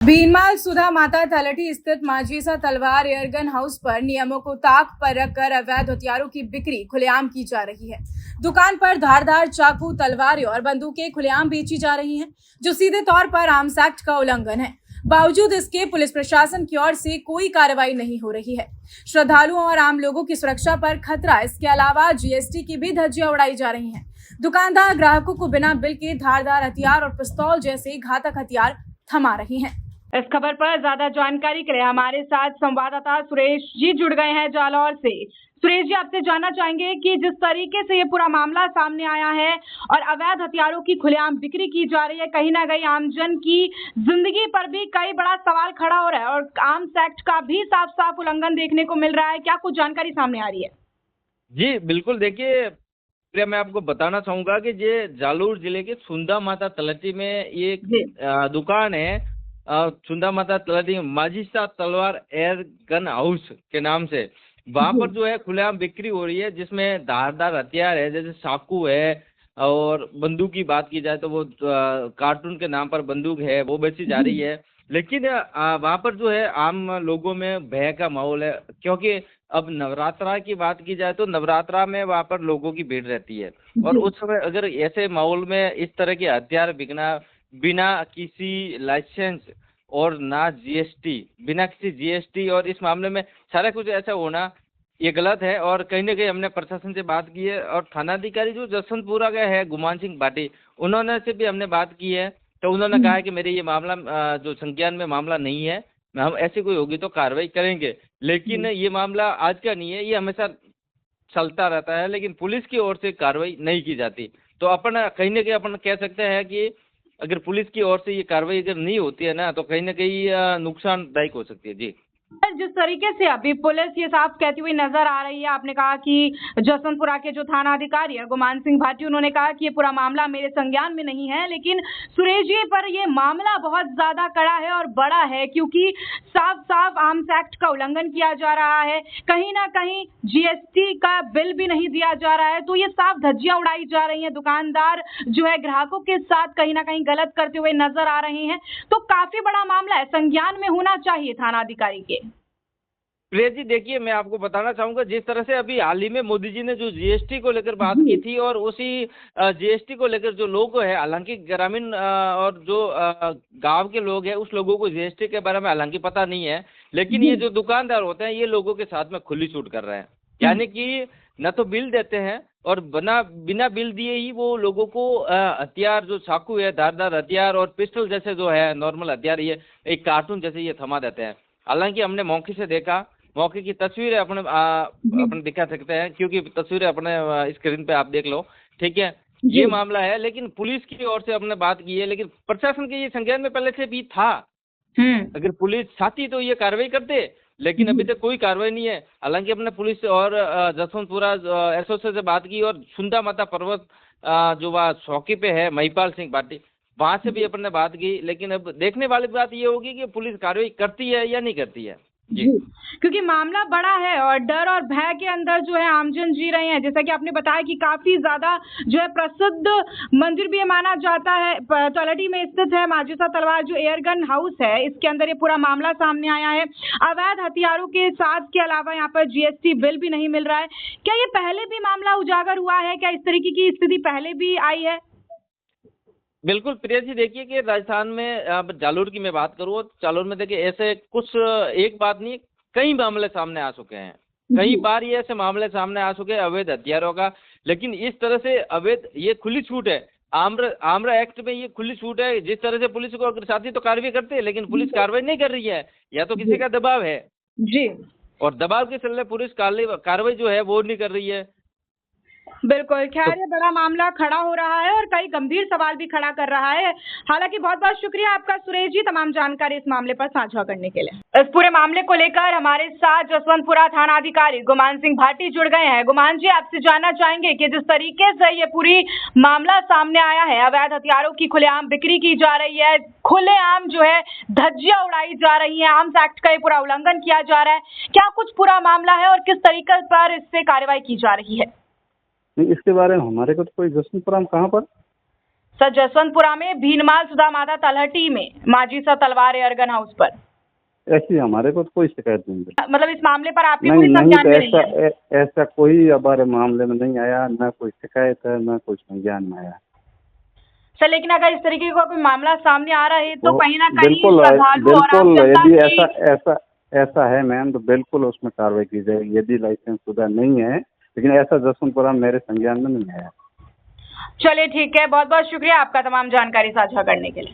भीनमाल सुधा माता तलहटी स्थित माजीसा तलवार एयरगन हाउस पर नियमों को ताक पर रखकर अवैध हथियारों की बिक्री खुलेआम की जा रही है। दुकान पर धारदार चाकू, तलवारें और बंदूकें खुलेआम बेची जा रही हैं, जो सीधे तौर पर आर्म्स एक्ट का उल्लंघन है। बावजूद इसके पुलिस प्रशासन की ओर से कोई कार्रवाई नहीं हो रही है। श्रद्धालुओं और आम लोगों की सुरक्षा पर खतरा। इसके अलावा जीएसटी की भी धज्जियां उड़ाई जा रही हैं। दुकानदार ग्राहकों को बिना बिल के धारदार हथियार और पिस्तौल जैसे घातक हथियार थमा रही हैं। इस खबर पर ज्यादा जानकारी के लिए हमारे साथ संवाददाता सुरेश जी जुड़ गए हैं जालौर से। सुरेश जी, आपसे जानना चाहेंगे कि जिस तरीके से ये पूरा मामला सामने आया है और अवैध हथियारों की खुलेआम बिक्री की जा रही है, कहीं ना कहीं आमजन की जिंदगी पर भी कई बड़ा सवाल खड़ा हो रहा है और आर्म्स एक्ट का भी साफ साफ उल्लंघन देखने को मिल रहा है। क्या कुछ जानकारी सामने आ रही है? जी बिल्कुल, देखिए प्रिया, मैं आपको बताना चाहूंगा कि ये जालोर जिले के सुंदा माता तलहटी में ये एक दुकान है। सुंदा माता तलहटी माजीसा तलवार एयर गन हाउस के नाम से वहां पर जो है खुलेआम बिक्री हो रही है, जिसमें धारदार हथियार है, जैसे चाकू है और बंदूक की बात की जाए तो वो कार्टून के नाम पर बंदूक है, वो बेची जा रही है। लेकिन वहां पर जो है आम लोगों में भय का माहौल है, क्योंकि अब नवरात्रा की बात की जाए तो नवरात्रा में वहां पर लोगों की भीड़ रहती है और उस समय अगर ऐसे माहौल में इस तरह के हथियार बिकना बिना किसी लाइसेंस और ना जीएसटी, बिना किसी जीएसटी, और इस मामले में सारा कुछ ऐसा होना ये गलत है। और कहीं ना कहीं हमने प्रशासन से बात की है और थानाधिकारी जो जसवंतपुरा का है गुमान सिंह भाटी, उन्होंने से भी हमने बात की है, तो उन्होंने कहा है कि मेरे ये मामला जो संज्ञान में मामला नहीं है, हम ऐसी कोई होगी तो कार्रवाई करेंगे। लेकिन ये मामला आज का नहीं है, ये हमेशा चलता रहता है, लेकिन पुलिस की ओर से कार्रवाई नहीं की जाती। तो अपन कहीं ना कहीं अपन कह सकते हैं कि अगर पुलिस की ओर से ये कार्रवाई अगर नहीं होती है ना, तो कहीं ना कहीं नुकसानदायक हो सकती है। जी, जिस तरीके से अभी पुलिस ये साफ कहती हुई नजर आ रही है, आपने कहा कि जसवंतपुरा के जो थाना अधिकारी है गुमान सिंह भाटी, उन्होंने कहा कि ये पूरा मामला मेरे संज्ञान में नहीं है, लेकिन सुरेश जी पर ये मामला बहुत ज्यादा कड़ा है और बड़ा है, क्योंकि साफ साफ आर्म्स एक्ट का उल्लंघन किया जा रहा है, कहीं ना कहीं जीएसटी का बिल भी नहीं दिया जा रहा है, तो ये साफ धज्जियां उड़ाई जा रही है। दुकानदार जो है ग्राहकों के साथ कहीं ना कहीं गलत करते हुए नजर आ रहे हैं, तो काफी बड़ा मामला है, संज्ञान में होना चाहिए थाना अधिकारी के। प्रिया जी, देखिए मैं आपको बताना चाहूंगा, जिस तरह से अभी हाल ही में मोदी जी ने जो जीएसटी को लेकर बात की थी और उसी जीएसटी को लेकर जो लोग हैं, हालांकि ग्रामीण और जो गांव के लोग हैं, उस लोगों को जीएसटी के बारे में हालांकि पता नहीं है, लेकिन ये जो दुकानदार होते हैं ये लोगों के साथ में खुली छूट कर रहे हैं। यानी कि न तो बिल देते हैं और बिना बिल दिए ही वो लोगों को हथियार, जो चाकू है, धारदार हथियार और पिस्टल जैसे जो है नॉर्मल हथियार, ये एक कार्टून जैसे ये थमा देते हैं। हालांकि हमने मौके से देखा, मौके की तस्वीरें अपने दिखा सकते हैं, क्योंकि तस्वीरें अपने स्क्रीन पे आप देख लो, ठीक है। ये मामला है, लेकिन पुलिस की ओर से हमने बात की है, लेकिन प्रशासन के ये संज्ञान में पहले से भी था। अगर पुलिस चाहती तो ये कार्रवाई करते, लेकिन अभी तक कोई कार्रवाई नहीं है। हालांकि अपने पुलिस और जसवंतपुरा एसओसी से बात की और सुंदा माता पर्वत जो वहाँ चौकी पे है महिपाल सिंह भाटी, वहां से भी अपन ने बात की, लेकिन अब देखने वाली बात ये होगी कि पुलिस कार्रवाई करती है या नहीं करती है। जी, क्योंकि मामला बड़ा है और डर और भय के अंदर जो है आमजन जी रहे हैं। जैसा कि आपने बताया कि काफी ज्यादा जो है प्रसिद्ध मंदिर भी माना जाता है, तलहटी में स्थित है माजीसा तलवार जो एयरगन हाउस है, इसके अंदर ये पूरा मामला सामने आया है। अवैध हथियारों के साथ के अलावा यहाँ पर जीएसटी बिल भी नहीं मिल रहा है। क्या ये पहले भी मामला उजागर हुआ है? क्या इस तरीके की स्थिति पहले भी आई है? बिल्कुल प्रिया जी, देखिए कि राजस्थान में अब जालोर की मैं बात करूँ, जालोर में देखिए ऐसे कुछ एक बात नहीं, कई मामले सामने आ चुके हैं, कई बार ये ऐसे मामले सामने आ चुके हैं अवैध हथियारों का। लेकिन इस तरह से अवैध, ये खुली छूट है, आम्र एक्ट में ये खुली छूट है। जिस तरह से पुलिस को अगर चाहती तो कार्रवाई करते हैं, लेकिन पुलिस कार्रवाई नहीं कर रही है, या तो किसी का दबाव है जी, और दबाव के चलते पुलिस कार्रवाई जो है वो नहीं कर रही है। बिल्कुल। खैर, ये बड़ा मामला खड़ा हो रहा है और कई गंभीर सवाल भी खड़ा कर रहा है। हालांकि बहुत बहुत शुक्रिया आपका सुरेश जी, तमाम जानकारी इस मामले पर साझा करने के लिए। इस पूरे मामले को लेकर हमारे साथ जसवंतपुरा थाना अधिकारी गुमान सिंह भाटी जुड़ गए हैं। गुमान जी, आपसे जानना चाहेंगे कि जिस तरीके से ये पूरी मामला सामने आया है, अवैध हथियारों की खुलेआम बिक्री की जा रही है, खुलेआम जो है धज्जियां उड़ाई जा रही है, आर्म्स एक्ट का ये पूरा उल्लंघन किया जा रहा है, क्या कुछ पूरा मामला है और किस तरीके पर इससे कार्रवाई की जा रही है? नहीं, इसके बारे में हमारे को तो कोई जसवंतपुरा में कहाँ पर सर जसवंतपुरा में भीनमाल सुधा माता तलहटी में माजी सा तलवार एयरगन हाउस पर ऐसी हमारे को तो कोई शिकायत नहीं मिली। मतलब इस मामले पर आपकी नहीं कोई नहीं, संज्ञान तो में नहीं है? ऐसा कोई हमारे मामले में नहीं आया, न कोई शिकायत है, न कोई संज्ञान में आया। सर लेकिन अगर इस तरीके का कोई मामला सामने आ रहा है तो कहीं ना कहीं बिल्कुल श्रद्धालु और आम बिल्कुल, जनता यदि की ऐसा है मैम, तो बिल्कुल उसमें कार्रवाई की जाएगी। यदि लाइसेंस शुदा नहीं है, लेकिन ऐसा जसवंतपुरा मेरे संज्ञान में नहीं आया। चलिए ठीक है, बहुत बहुत शुक्रिया आपका तमाम जानकारी साझा करने के लिए।